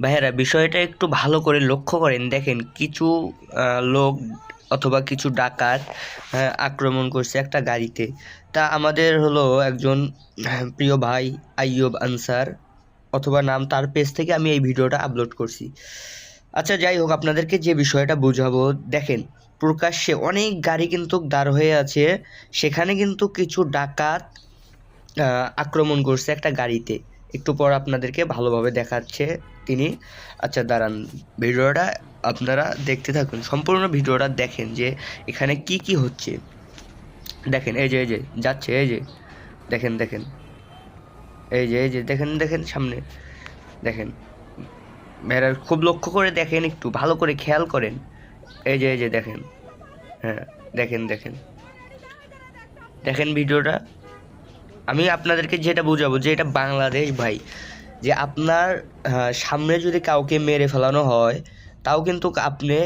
ভাইয়েরা বিষয়টা একটু ভালো করে লক্ষ্য করেন, দেখেন কিছু লোক অথবা কিছু ডাকাত আক্রমণ করছে একটা গাড়িতে। তা আমাদের হলো একজন প্রিয় ভাই আইয়ুব আনসার অথবা নাম, তার পেজ থেকে আমি এই ভিডিওটা আপলোড করছি। আচ্ছা যাই হোক, আপনাদেরকে যে বিষয়টা বুঝাবো, দেখেন প্রকাশ্যে অনেক গাড়ি কিন্তু দাঁড় হয়ে আছে, সেখানে কিন্তু কিছু ডাকাত আক্রমণ করছে একটা গাড়িতে। একটু পর আপনাদেরকে ভালোভাবে দেখাচ্ছে তিনি। আচ্ছা দাঁড়ান, ভিডিওটা আপনারা দেখতে থাকুন, সম্পূর্ণ ভিডিওটা দেখেন যে এখানে কি কি হচ্ছে। দেখেন এই যে যাচ্ছে, এই যে দেখেন দেখেন, এই যে দেখেন দেখেন সামনে দেখেন। ভাইরা খুব লক্ষ্য করে দেখেন, একটু ভালো করে খেয়াল করেন। এই যে দেখেন, হ্যাঁ দেখেন দেখেন দেখেন ভিডিওটা। আমি আপনাদেরকে যেটা বুঝাবো যে এটা বাংলাদেশ ভাই, যে আপনার সামনে যদি কাউকে মেরে ফেলানো হয়, তাও কিন্তু আপনি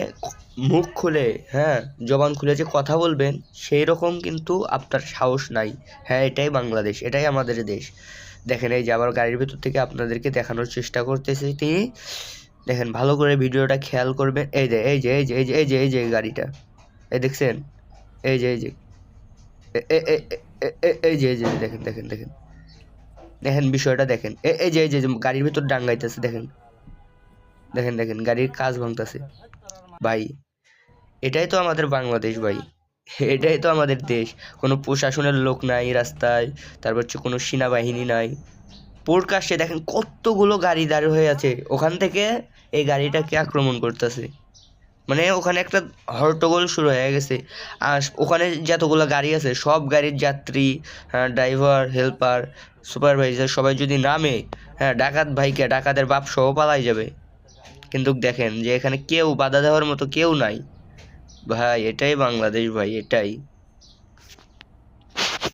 মুখ খুলে, হ্যাঁ জবান খুলে যে কথা বলবেন, সেই রকম কিন্তু আপনার সাহস নাই। হ্যাঁ এটাই বাংলাদেশ, এটাই আমাদের দেশ। দেখেন এই যে আবার গাড়ির ভেতর থেকে আপনাদেরকে দেখানোর চেষ্টা করতেছে তিনি। দেখেন ভালো করে ভিডিওটা খেয়াল করবেন। এই যে গাড়িটা, এই দেখছেন, এই যে এই যে দেখেন দেখেন দেখেন দেখেন বিষয়টা দেখেন। এই যে গাড়ির ভিতর ডাঙ্গাইতেছে, দেখেন দেখেন দেখেন গাড়ির কাজ ভাঙতেছে। ভাই এটাই তো আমাদের বাংলাদেশ ভাই, এটাই তো আমাদের দেশ। কোনো প্রশাসনের লোক নাই রাস্তায়, তারপর হচ্ছে কোনো সেনাবাহিনী নাই। প্রকাশ্যে দেখেন কতগুলো গাড়ি দাঁড় হয়ে আছে, ওখান থেকে এই গাড়িটাকে আক্রমণ করতেছে। মানে ওখানে একটা হট্টগোল শুরু হয়ে গেছে। আর ওখানে যতগুলো গাড়ি আছে সব গাড়ির যাত্রী, ড্রাইভার, হেল্পার, সুপারভাইজার সবাই যদি নামে, হ্যাঁ ডাকাত ভাইকে, ডাকাতের বাপ সহ পালাই যাবে। কিন্তু দেখেন যে এখানে কেউ বাধা দেওয়ার মতো কেউ নাই। ভাই এটাই বাংলাদেশ ভাই, এটাই।